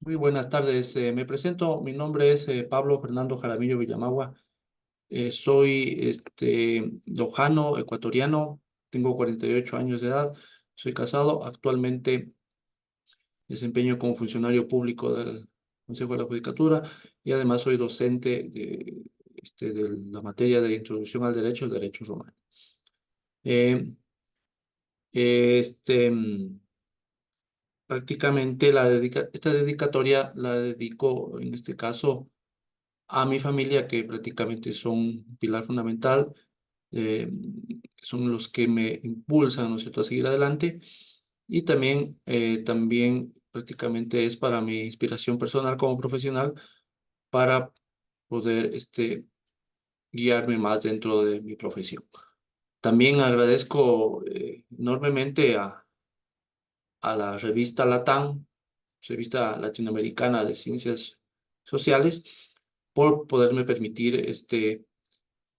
Muy buenas tardes. Me presento. Mi nombre es Pablo Fernando Jaramillo Villamagua. Soy lojano, ecuatoriano. Tengo 48 años de edad. Soy casado. Actualmente desempeño como funcionario público del Consejo de la Judicatura y además soy docente de la materia de Introducción al Derecho, el Derecho Romano. Eh, este, mm, Prácticamente esta dedicatoria la dedico en este caso a mi familia, que prácticamente son un pilar fundamental, eh, son los que me impulsan, ¿no es cierto?, a seguir adelante. Y también prácticamente es para mi inspiración personal como profesional para poder guiarme más dentro de mi profesión. También agradezco enormemente a la revista LATAM, revista latinoamericana de ciencias sociales, por poderme permitir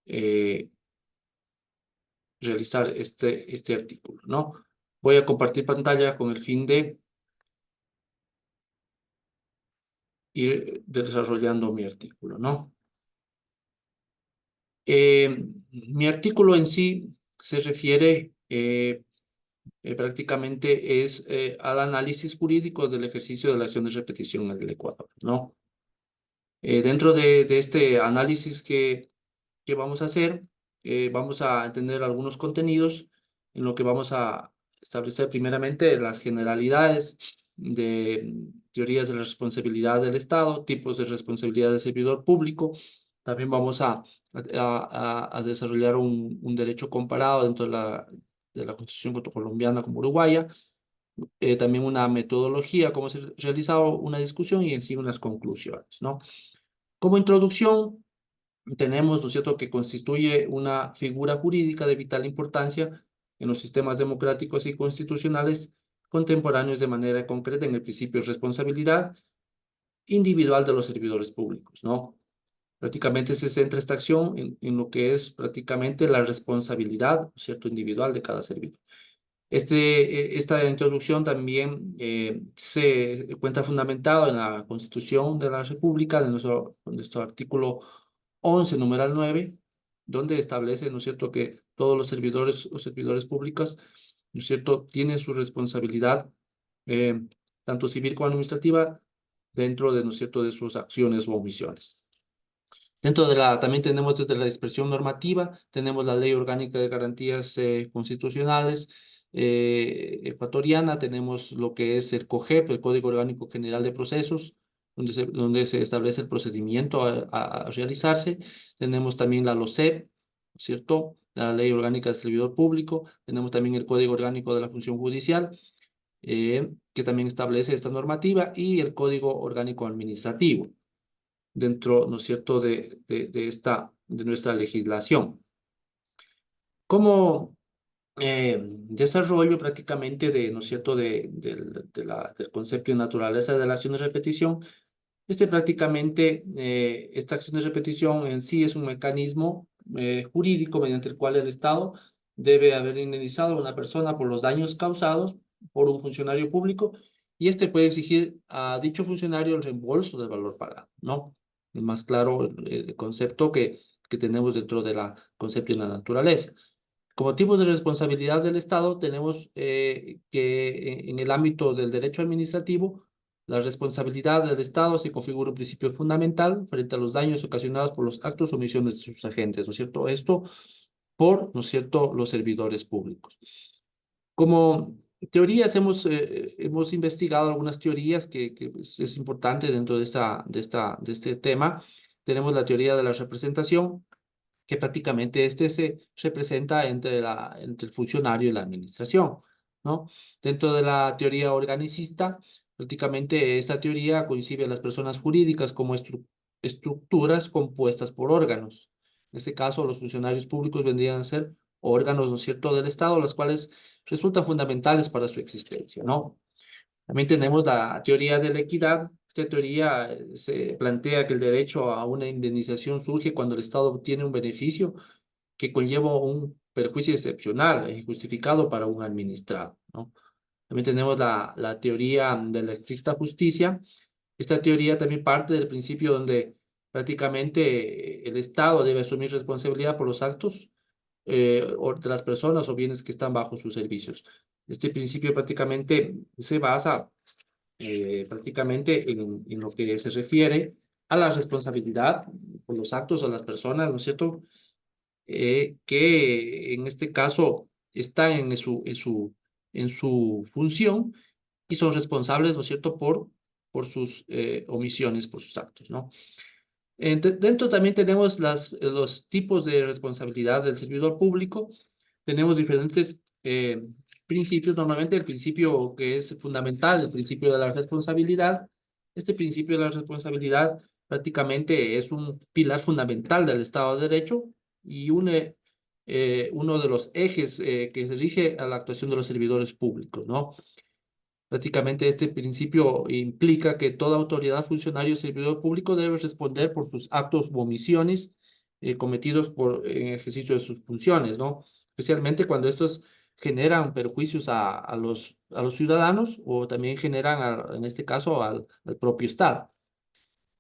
eh, realizar este artículo, ¿no? Voy a compartir pantalla con el fin de ir desarrollando mi artículo, ¿no? Mi artículo en sí se refiere prácticamente al análisis jurídico del ejercicio de la acción de repetición en el Ecuador, ¿no? Dentro de este análisis que vamos a hacer, vamos a entender algunos contenidos en lo que vamos a establecer primeramente las generalidades de teorías de la responsabilidad del Estado, tipos de responsabilidad del servidor público. También vamos a desarrollar un derecho comparado dentro de la Constitución tanto colombiana como uruguaya. También una metodología, cómo se ha realizado una discusión y en sí unas conclusiones, ¿no? Como introducción, tenemos, ¿no es cierto?, que constituye una figura jurídica de vital importancia en los sistemas democráticos y constitucionales contemporáneos de manera concreta en el principio de responsabilidad individual de los servidores públicos, ¿no? Prácticamente se centra esta acción en lo que es prácticamente la responsabilidad, ¿no es cierto?, individual de cada servidor. Esta introducción también se encuentra fundamentado en la Constitución de la República, de nuestro artículo 11, numeral 9, donde establece, ¿no es cierto?, que todos los servidores o servidores públicos, ¿no es cierto?, tienen su responsabilidad, eh, tanto civil como administrativa, dentro de, ¿no es cierto?, de sus acciones o omisiones. También tenemos desde la dispersión normativa, tenemos la Ley Orgánica de Garantías Constitucionales ecuatoriana, tenemos lo que es el COGEP, el Código Orgánico General de Procesos, donde se establece el procedimiento a realizarse. Tenemos también la LOCEP, ¿cierto? La Ley Orgánica del Servidor Público. Tenemos también el Código Orgánico de la Función Judicial, que también establece esta normativa, y el Código Orgánico Administrativo dentro, ¿no es cierto?, de nuestra legislación. Como desarrollo prácticamente ¿no es cierto?, del concepto de naturaleza de la acción de repetición, prácticamente, esta acción de repetición en sí es un mecanismo jurídico mediante el cual el Estado debe haber indemnizado a una persona por los daños causados por un funcionario público, y puede exigir a dicho funcionario el reembolso del valor pagado, ¿no? El más claro el concepto que tenemos dentro de la concepto de la naturaleza. Como tipos de responsabilidad del Estado, tenemos que en el ámbito del derecho administrativo, la responsabilidad del Estado se configura un principio fundamental frente a los daños ocasionados por los actos o omisiones de sus agentes, ¿no es cierto? Esto por, ¿no es cierto?, los servidores públicos. Como teorías, hemos investigado algunas teorías que pues, es importante dentro de este tema. Tenemos la teoría de la representación, que prácticamente se representa entre el funcionario y la administración, ¿no? Dentro de la teoría organicista, prácticamente esta teoría concibe a las personas jurídicas como estructuras compuestas por órganos. En este caso, los funcionarios públicos vendrían a ser órganos, ¿no es cierto?, del Estado, los cuales resultan fundamentales para su existencia, ¿no? También tenemos la teoría de la equidad. Esta teoría se plantea que el derecho a una indemnización surge cuando el Estado obtiene un beneficio que conlleva un perjuicio excepcional y justificado para un administrado, ¿no? También tenemos la teoría de la estricta justicia, Esta teoría también parte del principio donde prácticamente el Estado debe asumir responsabilidad por los actos o de las personas o bienes que están bajo sus servicios. Este principio prácticamente se basa prácticamente en lo que se refiere a la responsabilidad por los actos de las personas, ¿no es cierto? Que en este caso están en su función y son responsables, ¿no es cierto?, por sus omisiones, por sus actos, ¿no? Dentro también tenemos los tipos de responsabilidad del servidor público. Tenemos diferentes principios. Normalmente el principio que es fundamental, el principio de la responsabilidad. Este principio de la responsabilidad prácticamente es un pilar fundamental del Estado de Derecho y uno de los ejes que se rige a la actuación de los servidores públicos, ¿no? Prácticamente este principio implica que toda autoridad, funcionario o servidor público debe responder por sus actos u omisiones cometidos en ejercicio de sus funciones, ¿no? Especialmente cuando estos generan perjuicios a los ciudadanos o también generan, en este caso, al propio Estado.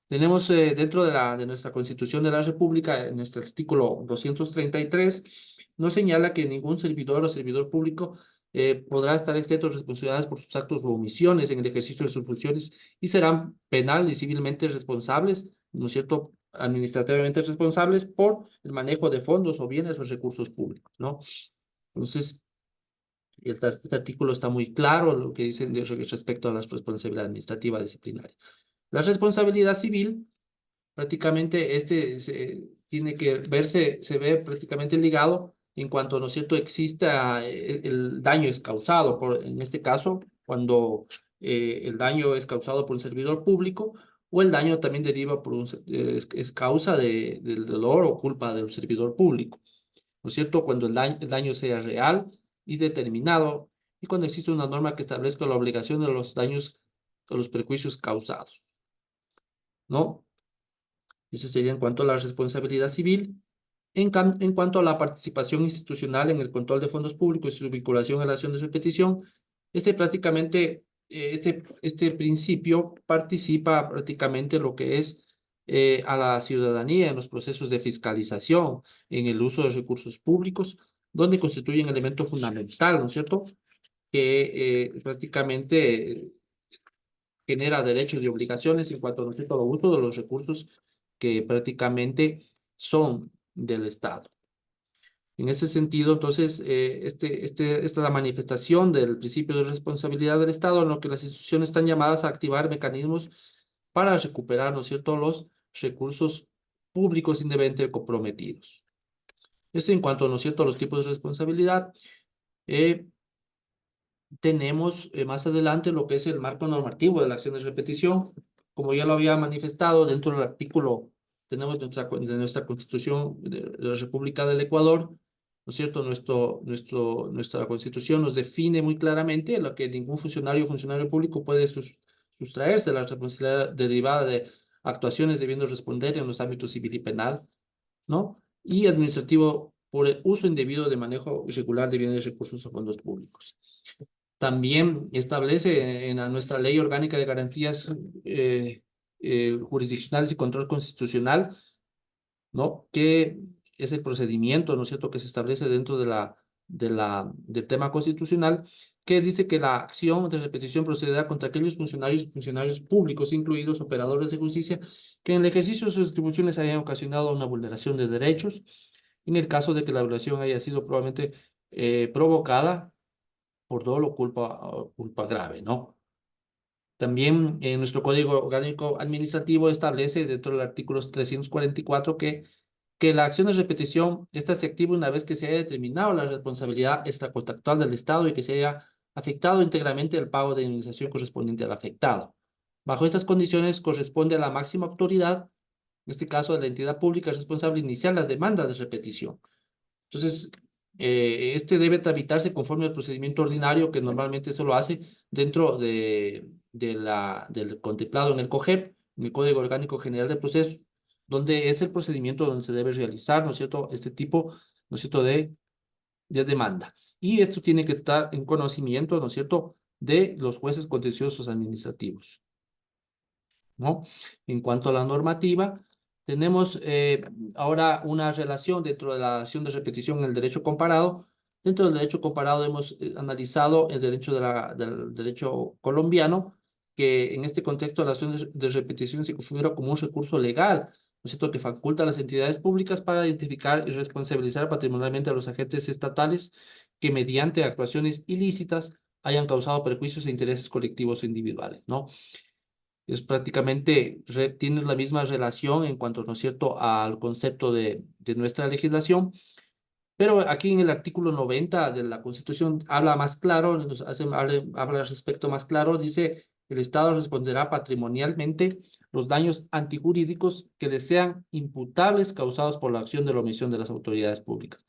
Tenemos dentro de nuestra Constitución de la República, en nuestro artículo 233, nos señala que ningún servidor o servidor público podrá estar exento de responsabilidades por sus actos o omisiones en el ejercicio de sus funciones y serán penal y civilmente responsables, ¿no es cierto?, administrativamente responsables por el manejo de fondos o bienes o recursos públicos, ¿no? Entonces, este artículo está muy claro lo que dicen respecto a la responsabilidad administrativa disciplinaria. La responsabilidad civil prácticamente tiene que verse, se ve prácticamente ligado en cuanto, ¿no es cierto?, exista el daño es causado, en este caso, cuando el daño es causado por un servidor público o el daño también deriva es causa del dolor o culpa del servidor público, ¿no es cierto?, cuando el daño sea real y determinado y cuando existe una norma que establezca la obligación de los daños o los perjuicios causados, ¿no? Eso sería en cuanto a la responsabilidad civil. En cuanto a la participación institucional en el control de fondos públicos y su vinculación a la acción de repetición, este principio participa prácticamente lo que es a la ciudadanía en los procesos de fiscalización, en el uso de recursos públicos, donde constituye un elemento fundamental, ¿no es cierto?, que prácticamente genera derechos y obligaciones en cuanto, ¿no es cierto?, al uso de los recursos que prácticamente son del Estado. En ese sentido, entonces, esta es la manifestación del principio de responsabilidad del Estado, en lo que las instituciones están llamadas a activar mecanismos para recuperar, ¿no es cierto?, los recursos públicos indebidamente comprometidos. Esto en cuanto, ¿no es cierto?, a los tipos de responsabilidad. Tenemos más adelante lo que es el marco normativo de la acción de repetición. Como ya lo había manifestado dentro del artículo, tenemos de nuestra Constitución de la República del Ecuador, ¿no es cierto? Nuestra Constitución nos define muy claramente lo que ningún funcionario o funcionario público puede sustraerse de la responsabilidad derivada de actuaciones debiendo responder en los ámbitos civil y penal, ¿no? Y administrativo por el uso indebido de manejo irregular de bienes, recursos o fondos públicos. También establece en nuestra Ley Orgánica de Garantías Jurisdiccionales y Control Constitucional, ¿no?, que es el procedimiento, ¿no es cierto?, que se establece dentro del tema constitucional, que dice que la acción de repetición procederá contra aquellos funcionarios y funcionarios públicos, incluidos operadores de justicia, que en el ejercicio de sus atribuciones hayan ocasionado una vulneración de derechos, en el caso de que la violación haya sido probablemente provocada por dolo o culpa grave, ¿no? También nuestro Código Orgánico Administrativo establece dentro del artículo 344 que la acción de repetición, esta se activa una vez que se haya determinado la responsabilidad extracontractual del Estado y que se haya afectado íntegramente el pago de indemnización correspondiente al afectado. Bajo estas condiciones corresponde a la máxima autoridad, en este caso a la entidad pública responsable, iniciar la demanda de repetición. Entonces, este debe tramitarse conforme al procedimiento ordinario que normalmente se lo hace dentro del contemplado en el COGEP, en el Código Orgánico General de Procesos, donde es el procedimiento donde se debe realizar, ¿no es cierto?, este tipo, ¿no es cierto?, de demanda. Y esto tiene que estar en conocimiento, ¿no es cierto?, de los jueces contenciosos administrativos. ¿no? En cuanto a la normativa, tenemos ahora una relación dentro de la acción de repetición en el derecho comparado. Dentro del derecho comparado hemos analizado el derecho del derecho colombiano, que en este contexto la acción de repetición se configura como un recurso legal, ¿no es cierto?, que faculta a las entidades públicas para identificar y responsabilizar patrimonialmente a los agentes estatales que mediante actuaciones ilícitas hayan causado perjuicios e intereses colectivos e individuales, ¿no? Es prácticamente, tiene la misma relación en cuanto, ¿no es cierto?, al concepto de nuestra legislación, pero aquí en el artículo 90 de la Constitución habla más claro, habla al respecto más claro, dice: el Estado responderá patrimonialmente los daños antijurídicos que le sean imputables causados por la acción de la omisión de las autoridades públicas.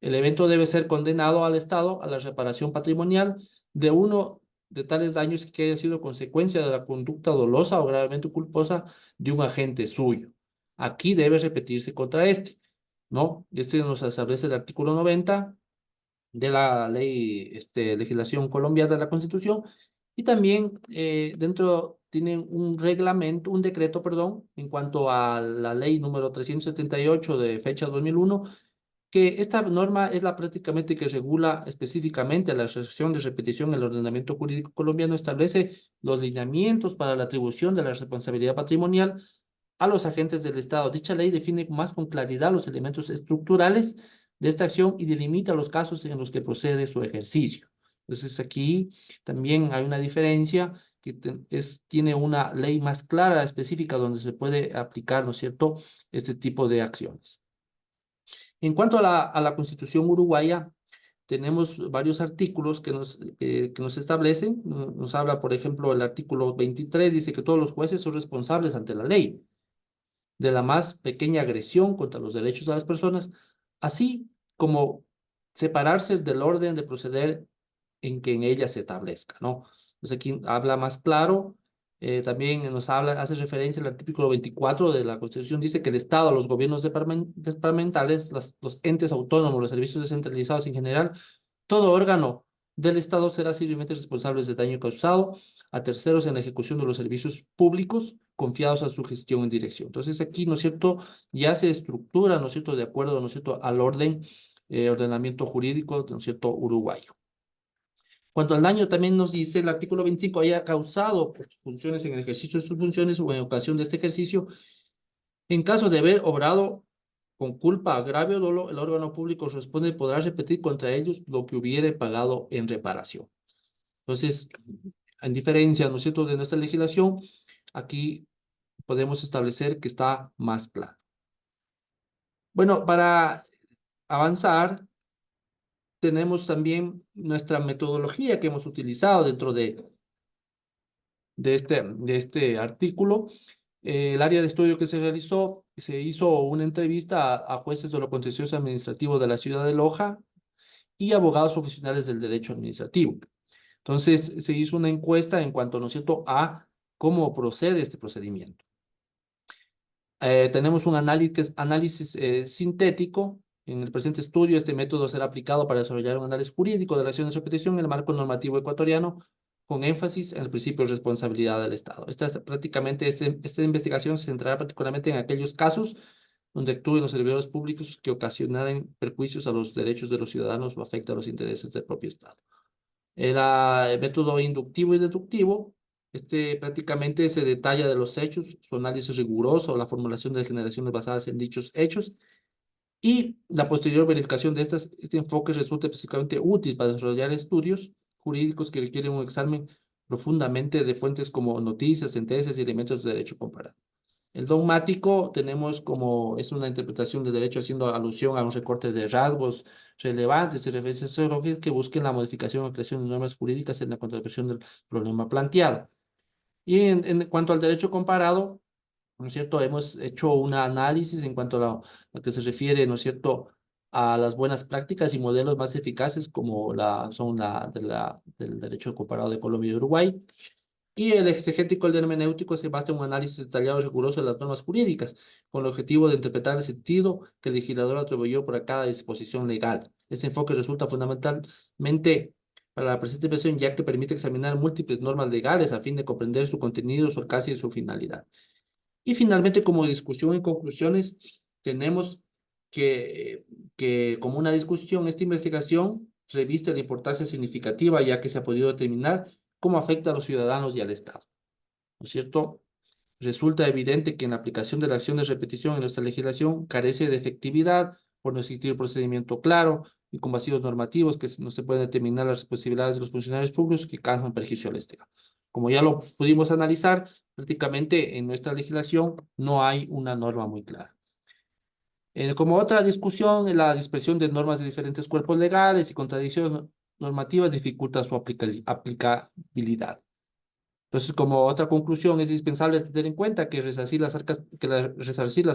El evento debe ser condenado al Estado a la reparación patrimonial de uno de tales daños que haya sido consecuencia de la conducta dolosa o gravemente culposa de un agente suyo. Aquí debe repetirse contra este, ¿no? Este nos establece el artículo 90 de la ley, legislación colombiana de la Constitución, y también dentro tienen un reglamento, un decreto, perdón, en cuanto a la ley número 378 de fecha 2001, que esta norma es la prácticamente que regula específicamente la asociación de repetición en el ordenamiento jurídico colombiano, establece los lineamientos para la atribución de la responsabilidad patrimonial a los agentes del Estado. Dicha ley define más con claridad los elementos estructurales de esta acción y delimita los casos en los que procede su ejercicio. Entonces aquí también hay una diferencia que tiene una ley más clara, específica, donde se puede aplicar, ¿no es cierto?, este tipo de acciones. En cuanto a la Constitución uruguaya, tenemos varios artículos que nos establecen. Nos habla, por ejemplo, el artículo 23, dice que todos los jueces son responsables ante la ley de la más pequeña agresión contra los derechos de las personas, así como separarse del orden de proceder en que en ella se establezca, ¿no? Entonces aquí habla más claro, también hace referencia al artículo 24 de la Constitución, dice que el Estado, los gobiernos departamentales, los entes autónomos, los servicios descentralizados en general, todo órgano del Estado será civilmente responsable del daño causado a terceros en la ejecución de los servicios públicos confiados a su gestión en dirección. Entonces aquí, ¿no es cierto?, ya se estructura, ¿no es cierto?, de acuerdo, ¿no es cierto?, al ordenamiento jurídico, ¿no es cierto?, uruguayo. Cuanto al daño, también nos dice el artículo 25, haya causado por sus funciones en el ejercicio de sus funciones o en ocasión de este ejercicio, en caso de haber obrado con culpa, agravio o dolo, el órgano público responde y podrá repetir contra ellos lo que hubiere pagado en reparación. Entonces, en diferencia, ¿no es cierto?, de nuestra legislación, aquí podemos establecer que está más claro. Bueno, para avanzar, tenemos también nuestra metodología que hemos utilizado dentro de este artículo. El área de estudio que se realizó, se hizo una entrevista a jueces de lo contencioso administrativo de la ciudad de Loja y abogados profesionales del derecho administrativo. Entonces, se hizo una encuesta en cuanto, ¿no es cierto?, a cómo procede este procedimiento. Tenemos un análisis sintético. En el presente estudio, este método será aplicado para desarrollar un análisis jurídico de la acción de repetición en el marco normativo ecuatoriano, con énfasis en el principio de responsabilidad del Estado. Esta investigación se centrará particularmente en aquellos casos donde actúen los servidores públicos que ocasionaren perjuicios a los derechos de los ciudadanos o afecten a los intereses del propio Estado. El método inductivo y deductivo, prácticamente se detalla de los hechos, su análisis riguroso, la formulación de generaciones basadas en dichos hechos y la posterior verificación de este enfoque resulta específicamente útil para desarrollar estudios jurídicos que requieren un examen profundamente de fuentes como noticias, sentencias y elementos de derecho comparado. El dogmático es una interpretación de derecho haciendo alusión a un recorte de rasgos relevantes y referencias sociológicas que busquen la modificación o creación de normas jurídicas en la contrapresión del problema planteado. Y en cuanto al derecho comparado, ¿no es cierto?, hemos hecho un análisis en cuanto a lo que se refiere, ¿no es cierto?, a las buenas prácticas y modelos más eficaces como del derecho comparado de Colombia y Uruguay. Y el exegético, el hermenéutico, se basa en un análisis detallado y riguroso de las normas jurídicas, con el objetivo de interpretar el sentido que el legislador atribuyó para cada disposición legal. Este enfoque resulta fundamentalmente para la presente versión, ya que permite examinar múltiples normas legales a fin de comprender su contenido, su alcance y su finalidad. Y finalmente, como discusión y conclusiones, tenemos que como una discusión, esta investigación reviste la importancia significativa, ya que se ha podido determinar cómo afecta a los ciudadanos y al Estado, ¿no es cierto? Resulta evidente que en la aplicación de la acción de repetición en nuestra legislación carece de efectividad por no existir un procedimiento claro y con vacíos normativos que no se pueden determinar las responsabilidades de los funcionarios públicos que causan perjuicio al Estado. Como ya lo pudimos analizar, prácticamente en nuestra legislación no hay una norma muy clara. Como otra discusión, la dispersión de normas de diferentes cuerpos legales y contradicciones normativas dificulta su aplicabilidad. Entonces, como otra conclusión, es indispensable tener en cuenta que resarcir las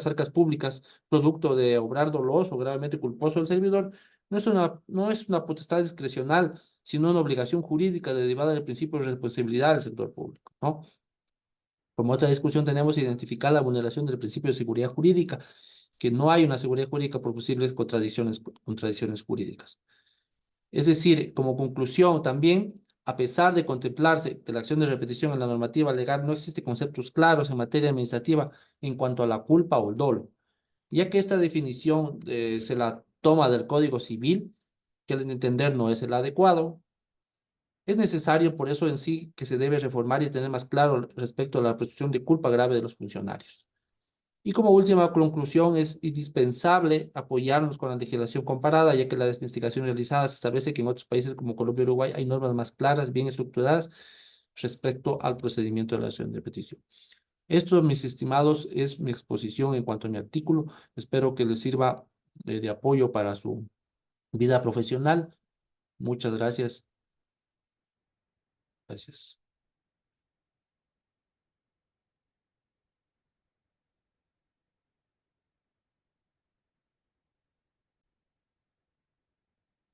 arcas públicas producto de obrar doloso o gravemente culposo del servidor no es una potestad discrecional, sino una obligación jurídica derivada del principio de responsabilidad del sector público, ¿no? Como otra discusión tenemos identificar la vulneración del principio de seguridad jurídica, que no hay una seguridad jurídica por posibles contradicciones jurídicas. Es decir, como conclusión también, a pesar de contemplarse que la acción de repetición en la normativa legal no existe conceptos claros en materia administrativa en cuanto a la culpa o el dolo, ya que esta definición se la toma del Código Civil, que al entender no es el adecuado, es necesario por eso en sí que se debe reformar y tener más claro respecto a la presunción de culpa grave de los funcionarios. Y como última conclusión, es indispensable apoyarnos con la legislación comparada, ya que la investigación realizada se establece que en otros países como Colombia y Uruguay hay normas más claras, bien estructuradas respecto al procedimiento de la acción de petición. Esto, mis estimados, es mi exposición en cuanto a mi artículo. Espero que les sirva de apoyo para su vida profesional. Muchas gracias. Gracias.